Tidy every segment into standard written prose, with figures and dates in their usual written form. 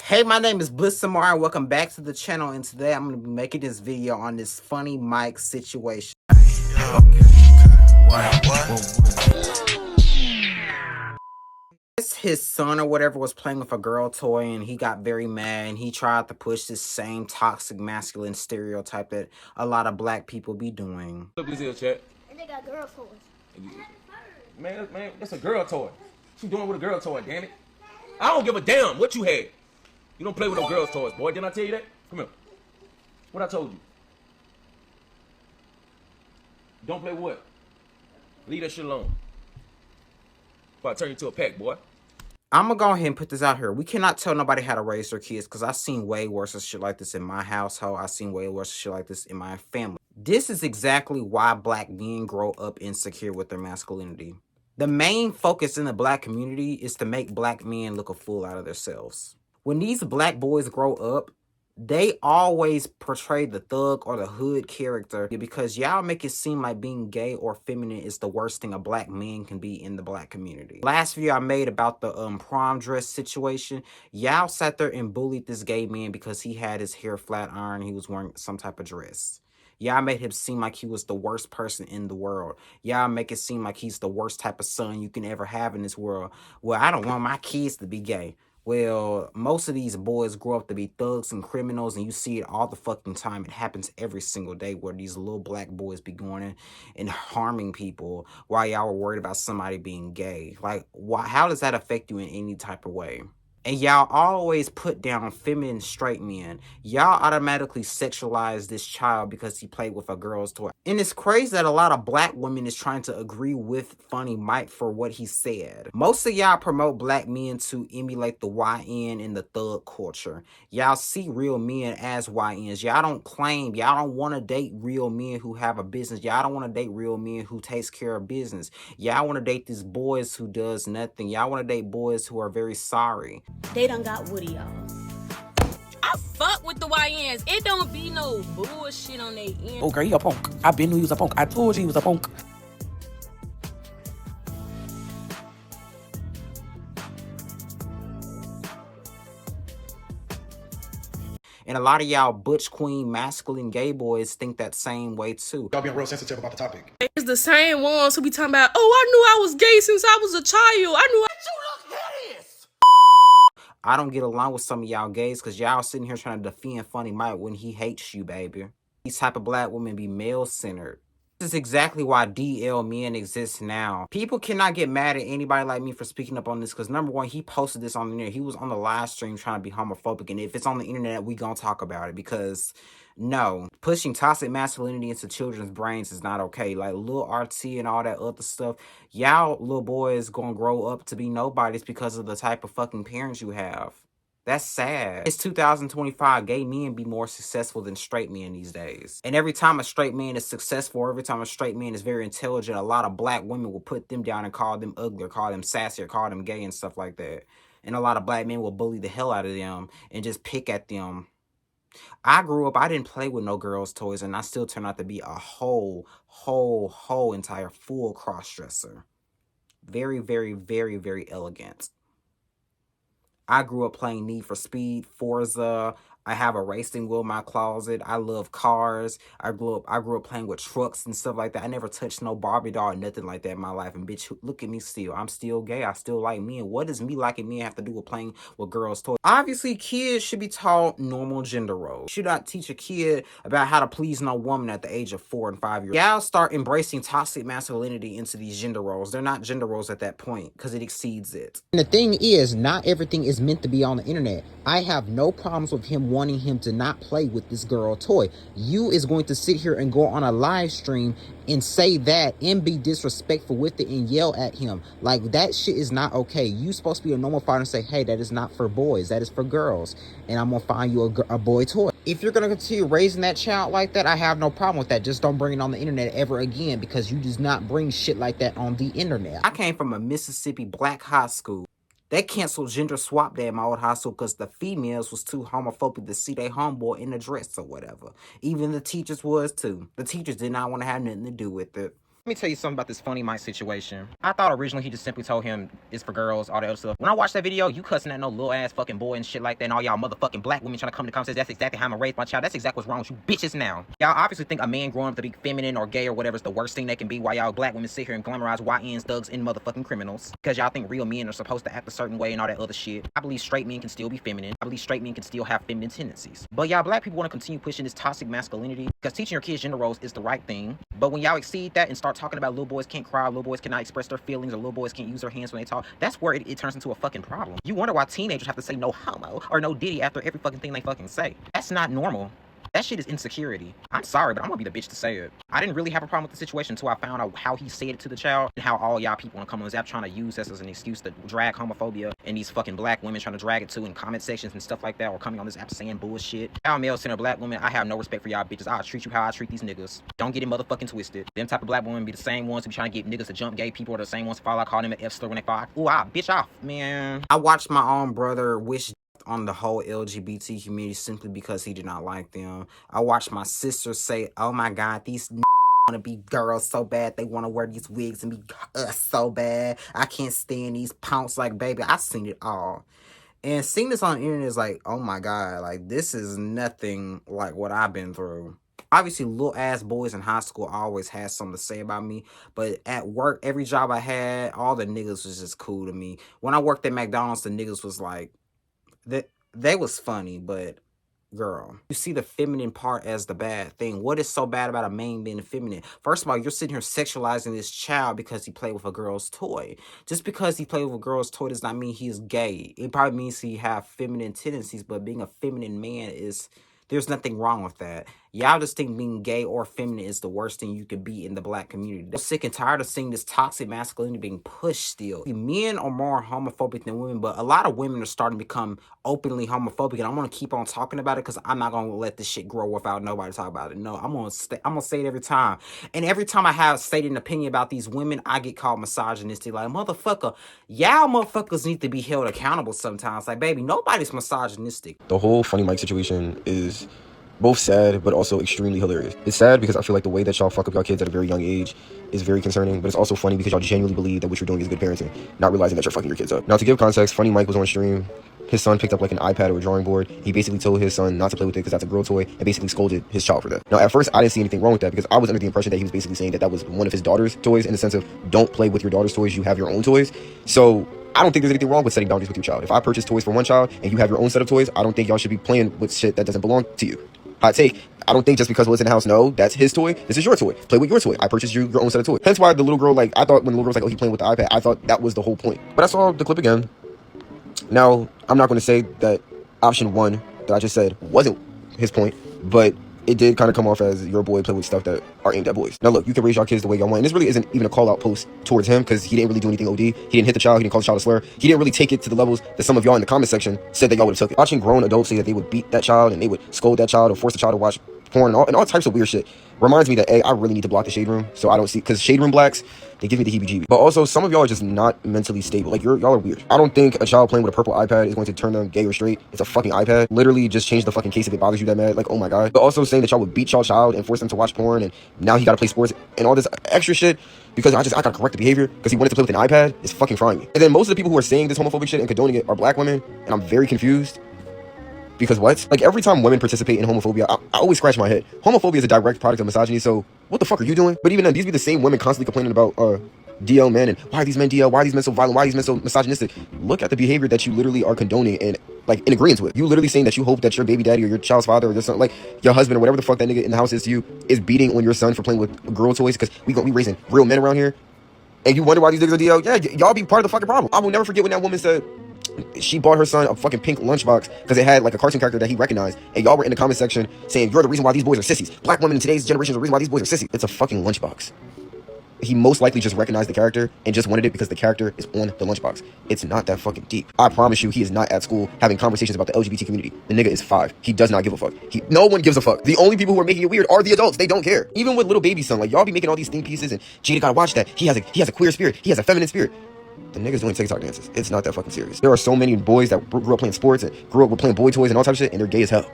Hey, my name is Bliss Samar and welcome back to the channel, and today I'm going to be making this video on this funny mic situation. His son or whatever was playing with a girl toy and he got very mad and he tried to push this same toxic masculine stereotype that a lot of black people be doing. Look this here, chat. And they got girl toys. Man, that's a girl toy. What you doing with a girl toy, damn it? I don't give a damn what you had. You don't play with no girls' toys, boy. Didn't I tell you that? Come here. What I told you? Don't play with what? Leave that shit alone. Before I turn you to a pack, boy. I'm gonna go ahead and put this out here. We cannot tell nobody how to raise their kids because I've seen way worse of shit like this in my household. I've seen way worse of shit like this in my family. This is exactly why black men grow up insecure with their masculinity. The main focus in the black community is to make black men look a fool out of themselves. When these black boys grow up, they always portray the thug or the hood character because y'all make it seem like being gay or feminine is the worst thing a black man can be in the black community. Last video I made about the prom dress situation, y'all sat there and bullied this gay man because he had his hair flat iron, he was wearing some type of dress. Y'all made him seem like he was the worst person in the world. Y'all make it seem like he's the worst type of son you can ever have in this world. Well, I don't want my kids to be gay. Well, most of these boys grow up to be thugs and criminals, and you see it all the fucking time. It happens every single day where these little black boys be going in and harming people while y'all were worried about somebody being gay. Like, how does that affect you in any type of way? And y'all always put down feminine straight men. Y'all automatically sexualize this child because he played with a girl's toy. And it's crazy that a lot of black women is trying to agree with Funny Mike for what he said. Most of y'all promote black men to emulate the YN and the thug culture. Y'all see real men as YNs. Y'all don't claim, y'all don't want to date real men who have a business. Y'all don't want to date real men who takes care of business. Y'all want to date these boys who does nothing. Y'all want to date boys who are very sorry. They done got Woody, y'all. I fuck with the YNs. It don't be no bullshit on their end. Oh, girl, he a punk. I been knew he was a punk. I told you he was a punk. And a lot of y'all butch queen masculine gay boys think that same way too. Y'all being real sensitive about the topic. It's the same ones who be talking about, oh, I knew I was gay since I was a child. I knew I don't get along with some of y'all gays because y'all sitting here trying to defend Funny Mike when he hates you, baby. These type of black women be male-centered. This is exactly why DL men exist now. People cannot get mad at anybody like me for speaking up on this because number one, he posted this on the internet. He was on the live stream trying to be homophobic, and if it's on the internet, we gonna talk about it because no, pushing toxic masculinity into children's brains is not okay. Like Lil RT and all that other stuff, y'all little boys gonna grow up to be nobodies because of the type of fucking parents you have. That's sad. It's 2025. Gay men be more successful than straight men these days. And every time a straight man is successful, every time a straight man is very intelligent, a lot of black women will put them down and call them ugly or call them sassy or call them gay and stuff like that. And a lot of black men will bully the hell out of them and just pick at them. I grew up, I didn't play with no girls' toys, and I still turned out to be a whole entire full cross-dresser. Very, very, very, very elegant. I grew up playing Need for Speed, Forza. I have a racing wheel in my closet. I love cars. I grew up playing with trucks and stuff like that. I never touched no Barbie doll or nothing like that in my life. And bitch, look at me still. I'm still gay. I still like men. What does me liking men have to do with playing with girls' toys? Obviously, kids should be taught normal gender roles. You should not teach a kid about how to please no woman at the age of 4 and 5 years. Y'all start embracing toxic masculinity into these gender roles. They're not gender roles at that point because it exceeds it. And the thing is, not everything is meant to be on the internet. I have no problems with him wanting him to not play with this girl toy. You is going to sit here and go on a live stream and say that and be disrespectful with it and yell at him. Like, that shit is not okay. You supposed to be a normal father and say, hey, that is not for boys, that is for girls, and I'm gonna find you a boy toy. If you're gonna continue raising that child like that, I have no problem with that. Just don't bring it on the internet ever again, because you does not bring shit like that on the internet. I came from a Mississippi black high school. They canceled gender swap day at my old high school because the females was too homophobic to see their homeboy in a dress or whatever. Even the teachers was too. The teachers did not want to have nothing to do with it. Let me tell you something about this funny Mike situation. I thought originally he just simply told him it's for girls, all that other stuff. When I watched that video, you cussing at no little ass fucking boy and shit like that, and all y'all motherfucking black women trying to come to conversations. That's exactly how I'm gonna raise my child. That's exactly what's wrong with you bitches now. Y'all obviously think a man growing up to be feminine or gay or whatever is the worst thing they can be, while y'all black women sit here and glamorize YNs, thugs, and motherfucking criminals. Because y'all think real men are supposed to act a certain way and all that other shit. I believe straight men can still be feminine. I believe straight men can still have feminine tendencies. But y'all black people want to continue pushing this toxic masculinity because teaching your kids gender roles is the right thing. But when y'all exceed that and start talking about little boys can't cry, little boys cannot express their feelings, or little boys can't use their hands when they talk, that's where it turns into a fucking problem. You wonder why teenagers have to say no homo or no diddy after every fucking thing they fucking say. That's not normal. That shit is insecurity. I'm sorry, but I'm gonna be the bitch to say it. I didn't really have a problem with the situation until I found out how he said it to the child and how all y'all people wanna come on this app trying to use this as an excuse to drag homophobia and these fucking black women trying to drag it to in comment sections and stuff like that, or coming on this app saying bullshit. Y'all male-centered black women, I have no respect for y'all bitches. I'll treat you how I treat these niggas. Don't get it motherfucking twisted. Them type of black women be the same ones who be trying to get niggas to jump gay people, or the same ones to fall out, call them an F-slur when they fall. Ooh, bitch off, man. I watched my own brother wish on the whole LGBT community simply because he did not like them. I watched my sister say, oh my god, these want to be girls so bad, they want to wear these wigs and be us so bad. I can't stand these punks. Like, baby, I seen it all. And seeing this on the internet is like, oh my god, like, this is nothing like what I've been through. Obviously, little ass boys in high school always had something to say about me. But at work, every job I had, all the niggas was just cool to me. When I worked at McDonald's, the niggas was like, they was funny, but girl, you see the feminine part as the bad thing. What is so bad about a man being feminine? First of all, you're sitting here sexualizing this child because he played with a girl's toy. Just because he played with a girl's toy does not mean he's gay. It probably means he have feminine tendencies, but being a feminine man is... there's nothing wrong with that. Y'all just think being gay or feminine is the worst thing you could be in the black community. I'm sick and tired of seeing this toxic masculinity being pushed still. Men are more homophobic than women, but a lot of women are starting to become openly homophobic, and I'm going to keep on talking about it because I'm not going to let this shit grow without nobody talking about it. No, I'm going to say it every time. And every time I have stated an opinion about these women, I get called misogynistic. Like, motherfucker, y'all motherfuckers need to be held accountable sometimes. Like, baby, nobody's misogynistic. The whole Funny Mike situation is both sad, but also extremely hilarious. It's sad because I feel like the way that y'all fuck up y'all kids at a very young age is very concerning, but it's also funny because y'all genuinely believe that what you're doing is good parenting, not realizing that you're fucking your kids up. Now, to give context, Funny Mike was on stream. His son picked up like an iPad or a drawing board. He basically told his son not to play with it because that's a girl toy, and basically scolded his child for that. Now, at first, I didn't see anything wrong with that because I was under the impression that he was basically saying that that was one of his daughter's toys, in the sense of, don't play with your daughter's toys, you have your own toys. So I don't think there's anything wrong with setting boundaries with your child. If I purchase toys for one child and you have your own set of toys, I don't think y'all should be playing with shit that doesn't belong to you. Hot take. I don't think just because it's in the house, no, that's his toy. This is your toy. Play with your toy. I purchased you your own set of toys. Hence why the little girl, like, I thought when the little girl was like, oh, he playing with the iPad, I thought that was the whole point. But I saw the clip again. Now, I'm not going to say that option one that I just said wasn't his point, but it did kind of come off as your boy play with stuff that are aimed at boys. Now, look, you can raise your kids the way y'all want. And this really isn't even a call-out post towards him because he didn't really do anything OD. He didn't hit the child. He didn't call the child a slur. He didn't really take it to the levels that some of y'all in the comment section said that y'all would have took it. Watching grown adults say that they would beat that child and they would scold that child or force the child to watch porn and all types of weird shit reminds me that, A, I really need to block the shade room so I don't see, because shade room blacks, they give me the heebie-jeebies. But also, some of y'all are just not mentally stable. Like, y'all are weird. I don't think a child playing with a purple iPad is going to turn them gay or straight. It's a fucking iPad. Literally, just change the fucking case if it bothers you that bad. Like, oh my god. But also saying that y'all would beat y'all child and force them to watch porn, and now he gotta play sports and all this extra shit because I gotta correct the behavior because he wanted to play with an iPad is fucking frying me. And then most of the people who are saying this homophobic shit and condoning it are black women, and I'm very confused. Because what? Like, every time women participate in homophobia, I always scratch my head. Homophobia is a direct product of misogyny, so what the fuck are you doing? But even then, these be the same women constantly complaining about DL men and why are these men DL, why are these men so violent, why are these men so misogynistic? Look at the behavior that you literally are condoning and, like, in agreement with. You literally saying that you hope that your baby daddy or your child's father or your son, like, your husband or whatever the fuck that nigga in the house is to you, is beating on your son for playing with girl toys because we raising real men around here. And you wonder why these niggas are DL? Yeah, y'all be part of the fucking problem. I will never forget when that woman said she bought her son a fucking pink lunchbox because it had like a cartoon character that he recognized, and y'all were in the comment section saying you're the reason why these boys are sissies. Black women in today's generation are the reason why these boys are sissies. It's a fucking lunchbox. He most likely just recognized the character and just wanted it because the character is on the lunchbox. It's not that fucking deep. I promise you, he is not at school having conversations about the LGBT community. The nigga is 5. He does not give a fuck. No one gives a fuck. The only people who are making it weird are the adults. They don't care. Even with little baby son, like, y'all be making all these think pieces and Jada gotta watch that. He has a queer spirit. He has a feminine spirit. The niggas doing TikTok dances. It's not that fucking serious. There are so many boys that grew up playing sports and grew up with playing boy toys and all types of shit, and they're gay as hell.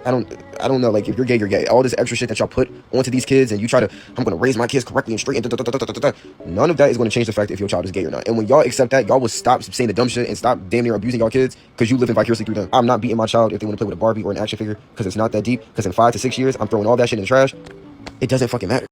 I don't know. Like, if you're gay, you're gay. All this extra shit that y'all put onto these kids, and you try to, I'm gonna raise my kids correctly and straight, and none of that is gonna change the fact if your child is gay or not. And when y'all accept that, y'all will stop saying the dumb shit and stop damn near abusing y'all kids because you living vicariously through them. I'm not beating my child if they want to play with a Barbie or an action figure because it's not that deep. Because in 5 to 6 years, I'm throwing all that shit in the trash. It doesn't fucking matter.